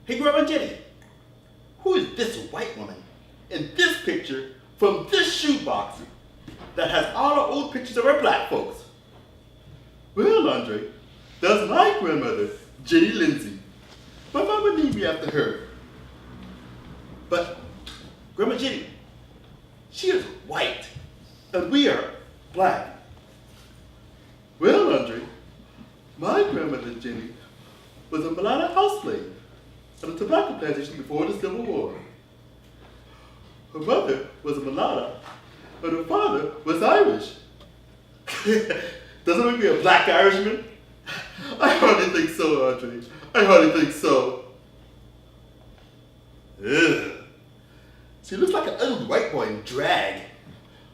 Hey, Grandma Jennie, who is this white woman in this picture from this shoebox that has all the old pictures of our black folks? Well, Andre, that's my grandmother, Jennie Lindsey. My mama named me after her. But Grandma Jennie, she is white, and we are black. Well, Andre, my grandmother, Jennie, was a mulatto house slave at a tobacco plantation before the Civil War. Her mother was a mulatto, and her father was Irish. Doesn't make me a black Irishman? I hardly think so, Andre. I hardly think so. Ugh. She looks like an ugly white boy in drag.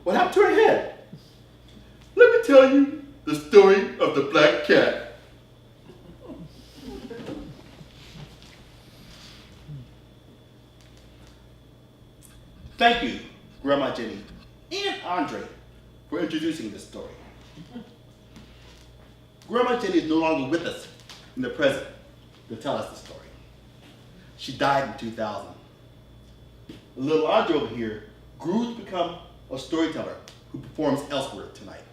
What happened to her head? Let me tell you the story of the black cat. Thank you, Grandma Jennie and Andre, for introducing this story. Grandma Jennie is no longer with us in the present to tell us the story. She died in 2000. Little Andre over here grew to become a storyteller who performs elsewhere tonight.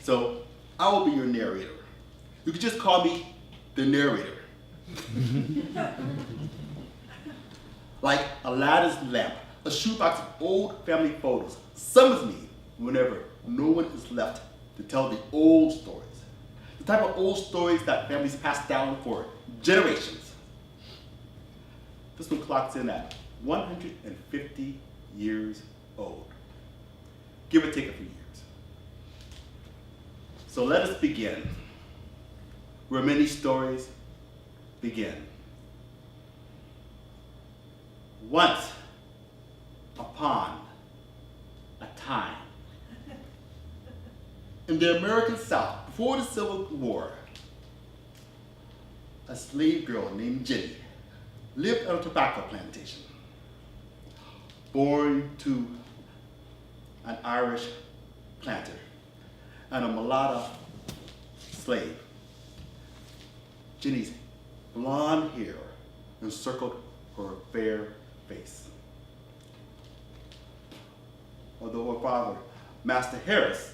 So I will be your narrator. You can just call me the narrator. Like Aladdin's lamp, a shoebox of old family photos summons me whenever no one is left to tell the old stories. The type of old stories that families pass down for generations. This one clocks in at 150 years old, give or take a few years. So let us begin where many stories begin. Once upon a time, in the American South, before the Civil War, a slave girl named Jennie lived on a tobacco plantation. Born to an Irish planter and a mulatto slave, Jennie's blonde hair encircled her fair face. Although her father, Master Harris,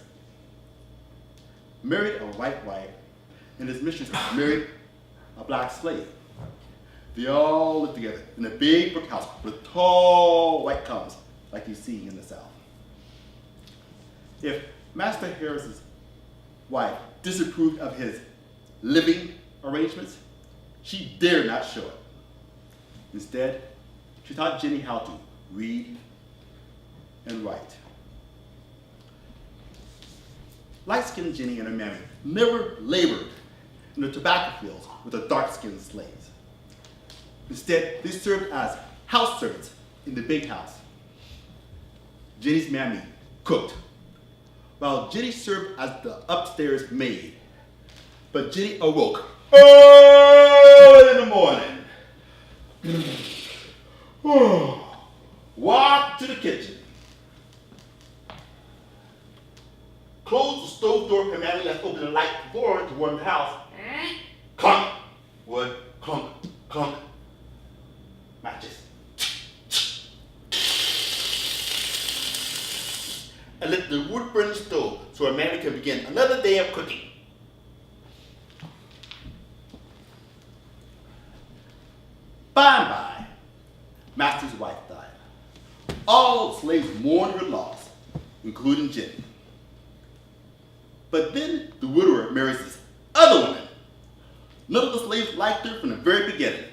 married a white wife and his mistress married a black slave, they all lived together in a big brick house with tall white columns like you see in the South. If Master Harris's wife disapproved of his living arrangements, she dared not show it. Instead, she taught Jennie how to read and write. Light-skinned Jennie and her mammy never labored in the tobacco fields with the dark-skinned slaves. Instead, they served as house servants in the big house. Jennie's mammy cooked, while Jennie served as the upstairs maid. But Jennie awoke early in the morning, walked to the kitchen, closed the stove door, her mammy left open the light for her to warm the house. Clunk, wood, clunk, clunk, matches. And lit the wood burning stove so her mammy can begin another day of cooking. By and by, Master's wife died. All the slaves mourned her loss, including Jennie. But then the widower marries this other woman. None of the slaves liked her from the very beginning.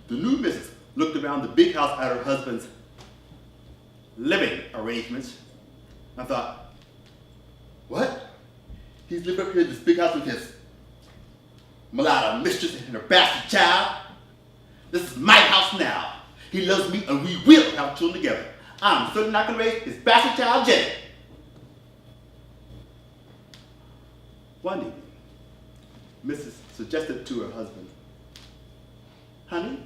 The new missus looked around the big house at her husband's living arrangements and thought, what? He's living up here in this big house with his mulatto mistress and her bastard child? This is my house now. He loves me and we will have children together. I'm certainly not going to raise his bastard child, Jennie. One evening, Mrs. suggested to her husband, honey,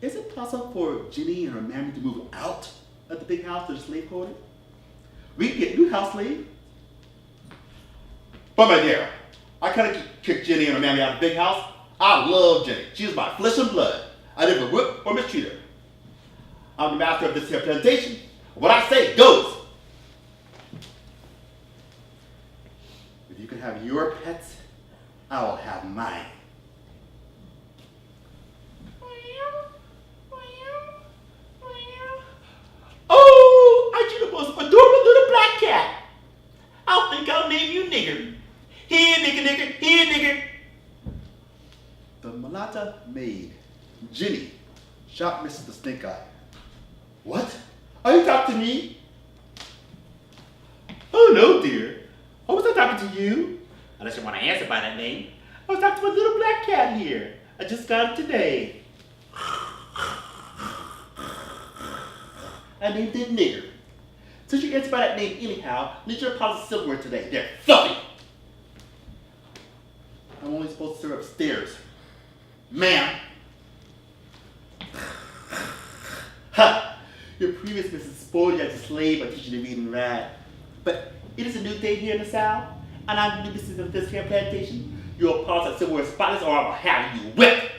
is it possible for Jennie and her mammy to move out of the big house to the slave quarter? We can get new house slave. But my dear, I cannot kick Jennie and her mammy out of the big house. I love Jennie. She is my flesh and blood. I never whip or mistreat her. I'm the master of this here plantation. What I say goes. If you can have your pets, I will have mine. Oh, aren't you the most adorable little black cat? I think I'll name you Nigger. Here, nigger, nigger, here, nigger. The mulatto maid, Jennie, shot Mrs. the Snake Eye. What? Are you talking to me? Oh no, dear. I was not talking to you. Unless you want to answer by that name. I was talking to a little black cat here. I just got it today. I named it Nigger. Since you answered by that name anyhow, need your positive silverware today. They're fluffy. I'm only supposed to serve upstairs. Ma'am. Ha! Your previous missus spoiled you as a slave by teaching you to read and write. But it is a new day here in the South, and I'm the new missus of this here plantation. Your paws are silverware spotless, or I'll have you whipped.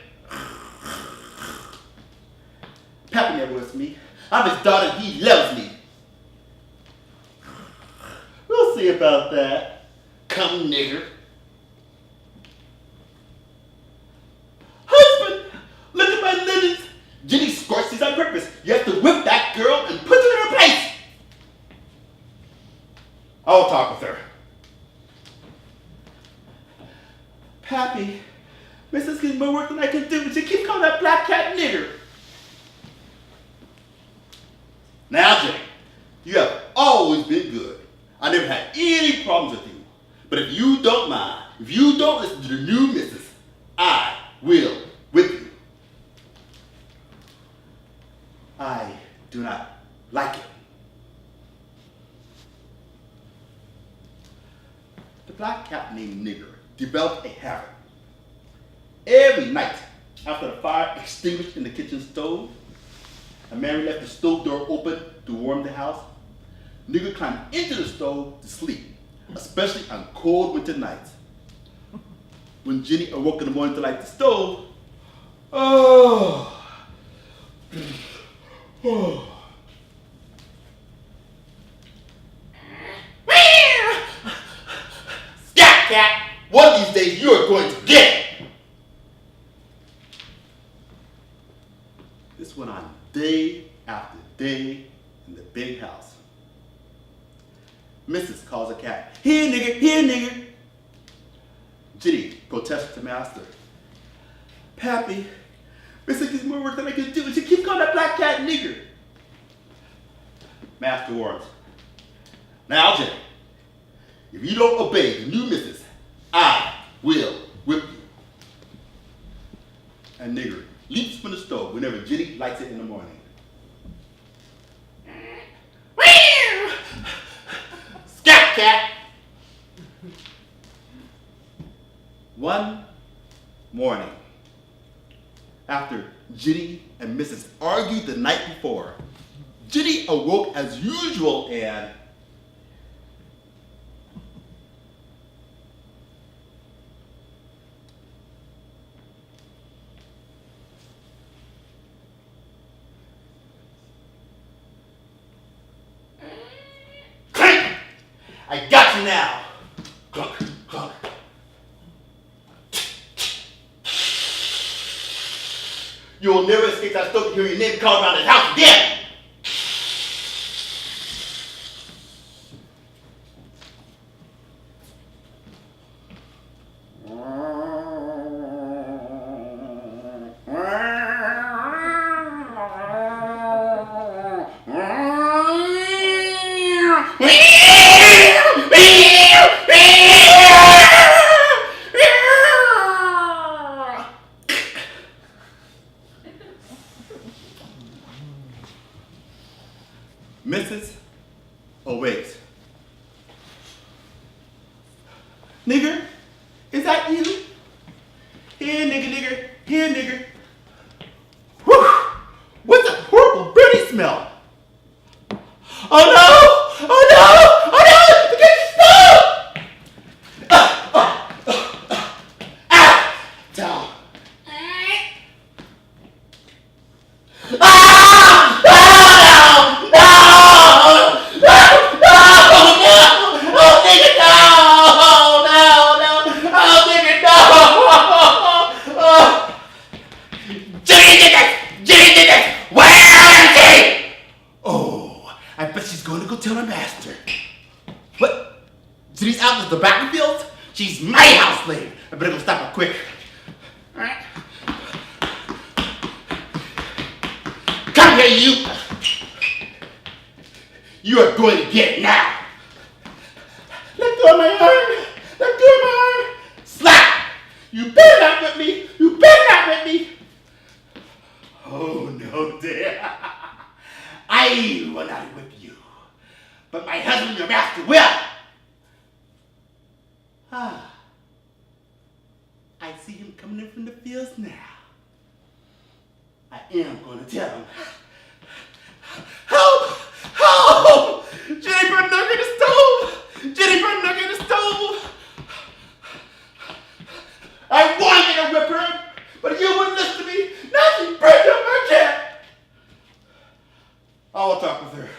Pappy never was me. I'm his daughter, and he loves me. We'll see about that. Come, nigger. Husband, look at my linens. Jennie scorched these on purpose. You have to whip that girl and put her in her place. I'll talk with her. Pappy, Mrs. getting more work than I can do, but she keeps calling that black cat nigger. Now, Jennie, you have always been good. I never had any problems with you. But if you don't mind, if you don't listen to the new missus, I will whip you. I do not like it. The black cat named Nigger developed a habit. Every night, after the fire extinguished in the kitchen stove, and Mary left the stove door open to warm the house, Nigger climbed into the stove to sleep, especially on cold winter nights. When Jennie awoke in the morning to light the stove, Scat cat! One of these days you are going to get it! This went on day after day in the big house. Mrs. calls a cat, here nigger, here nigger. Jennie protests to master. Pappy, Mrs. gets more work than I can do, and she keeps calling that black cat nigger. Master warns. Now, Jennie, if you don't obey the new missus, I will whip you. And Nigger leaps from the stove whenever Jennie lights it in the morning. Scat cat! One morning, after Jennie and Mrs. argued the night before, Jennie awoke as usual and I got you now. Clunk, clunk. You'll never escape that stove to hear your name called around this house again. Mrs. awakes. Nigger, is that you? Here, nigger, nigger, here, nigger. Whew! What's that horrible birdie smell? Oh no! Oh no! Oh no! The kitchen stove! Ah! Towel. She's my house slave. I better go stop her quick. All right. Come here, you. You are going to get it now. Let go of my arm. Let go of my arm. Slap. You better not whip me. You better not whip me. Oh, no, dear. I will not whip you. But my husband, your master, will. Ah. I see him coming in from the fields now. I am going to tell him. Help! Help! Jennie burned Nugget in the stove! Jennie burned Nugget in the stove! I wanted to whip her, but you wouldn't listen to me. Now she burned up my cat. I will talk with her.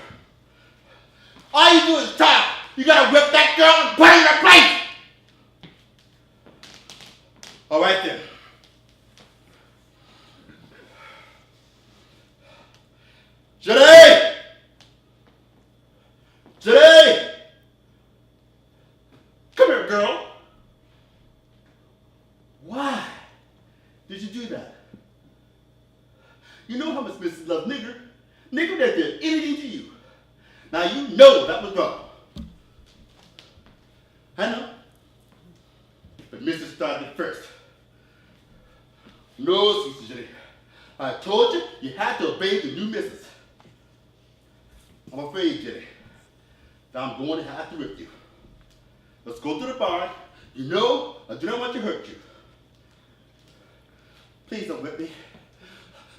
All you do is talk. You gotta whip that girl and put her in her place. All right then. Jennie! Jennie! Come here, girl. Why did you do that? You know how much Mrs. loves Nigger. Nigger that did anything to you. Now you know that was wrong. I know. But Mrs. started first. No, Sister Jennie. I told you you had to obey the new missus. I'm afraid, Jennie, that I'm going to have to whip you. Let's go to the barn. You know I do not want to hurt you. Please don't whip me.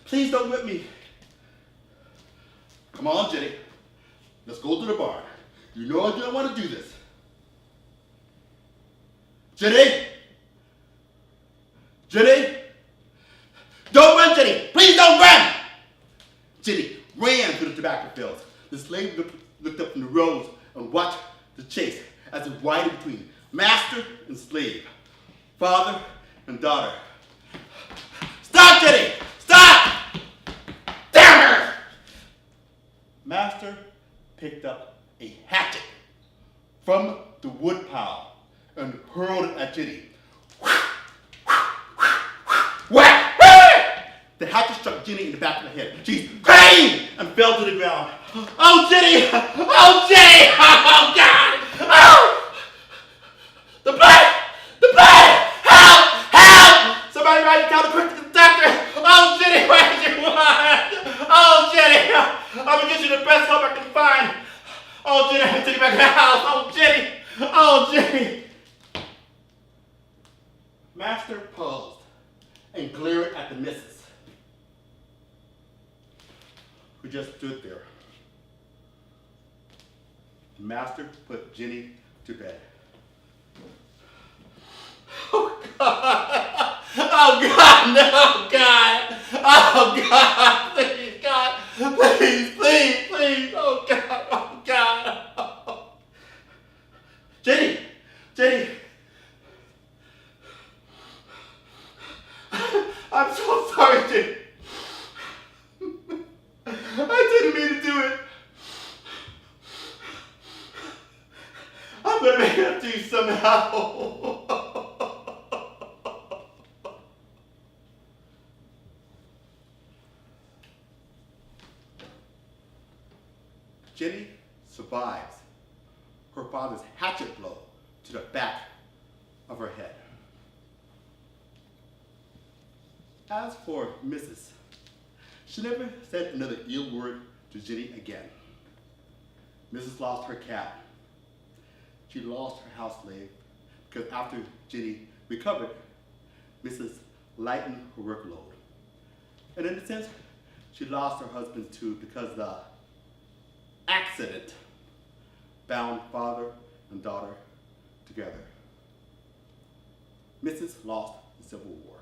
Please don't whip me. Come on, Jennie. Let's go to the barn. You know I do not want to do this. Jennie! Jennie! Don't run, Jennie! Please don't run! Jennie ran through the tobacco fields. The slave looked up from the roads and watched the chase as it widened between master and slave, father and daughter. Stop, Jennie! Stop! Damn her! Master picked up a hatchet from the wood pile and hurled it at Jennie. Whack! The hatchet struck Jennie in the back of the head. She screamed and fell to the ground. Oh, Jennie! Oh, Jennie! Oh, God! Oh! The blood! The blood! Help! Help! Somebody write it down quick to the doctor! Oh, Jennie, where's your blood? Oh, Jennie! I'm gonna get you the best help I can find. Oh, Jennie, I take you back to the house. Oh, Jennie! Oh, Jennie! Master paused and glared at the missus, who just stood there. The master put Jennie to bed. Oh, God! Oh, God! No, God! Oh, God! Please, God! Please, please, please! Oh, God! Oh, God! Oh. Jennie! Jennie! I'm so sorry, Jennie. I didn't mean to do it. I'm gonna make it up to you somehow. Jennie survives her father's hatchet blow to the back of her head. As for Mrs., she never said another ill word to Jennie again. Mrs. lost her cat. She lost her house slave because after Jennie recovered, Mrs. lightened her workload. And in a sense, she lost her husband too because the accident bound father and daughter together. Mrs. lost the Civil War.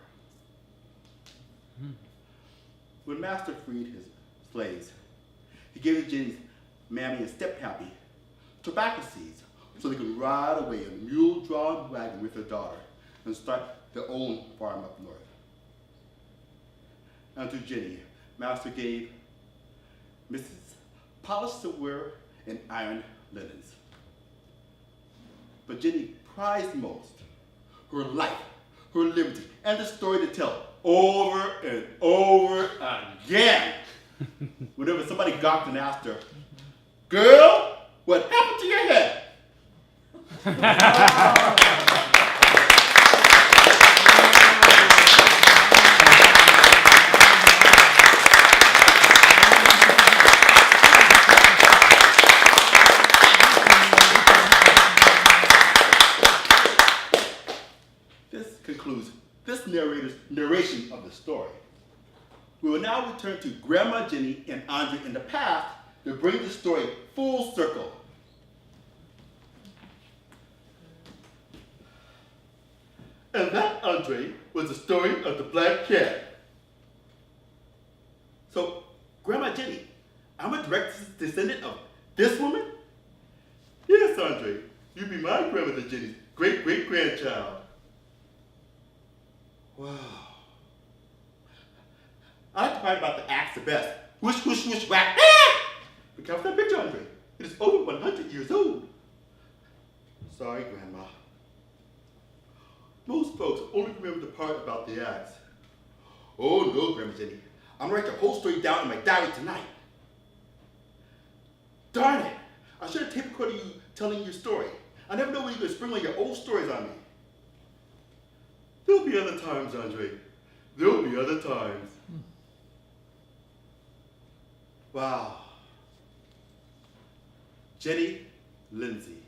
When Master freed his slaves, he gave Jennie's mammy and step-pappy tobacco seeds so they could ride away in a mule-drawn wagon with their daughter and start their own farm up north. And to Jennie, Master gave Mrs. polished silverware and iron linens. But Jennie prized most her life, her liberty, and the story to tell over and over again. Whenever somebody gawked and asked her, "Girl, what happened to your head?" This concludes this narrator's narration of the story. We will now return to Grandma Jennie and Andre in the past to bring the story full circle. And that, Andre, was the story of the black cat. So, Grandma Jennie, I'm a direct descendant of this woman? Yes, Andre, you'd be my grandmother Jennie's great-great-grandchild. Wow. I like to find about the axe the best. Whoosh, whoosh, whoosh, whack. Ah! Look out for that picture, Andre. It is over 100 years old. Sorry, Grandma. Most folks only remember the part about the axe. Oh no, Grandma Jennie. I'm gonna write the whole story down in my diary tonight. Darn it! I should have tape recorded you telling your story. I never know when you're gonna spring one of your old stories on me. There'll be other times, Andre. There'll be other times. Wow. Jennie Lindsey.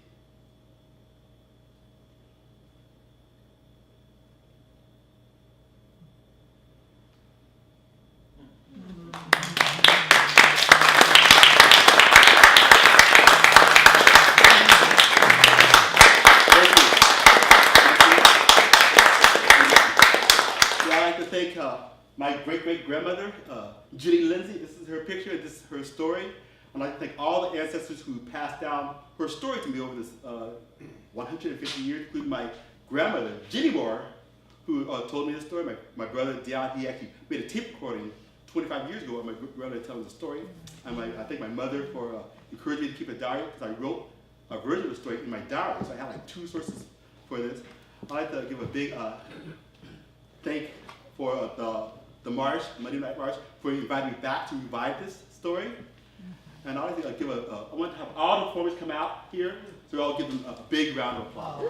My great-great-grandmother, Jennie Lindsey. This is her picture, this is her story. I'd like to thank all the ancestors who passed down her story to me over this 150 years, including my grandmother, Jennie Moore, who told me the story. My brother, Dion, he actually made a tape recording 25 years ago of my grandmother telling the story. And I thank my mother for encouraging me to keep a diary, because I wrote a version of the story in my diary, so I have like 2 sources for this. I'd like to give a big thank for the Marsh, Monday Night Marsh, for inviting me back to revive this story. And I want to have all the performers come out here, so I'll give them a big round of applause.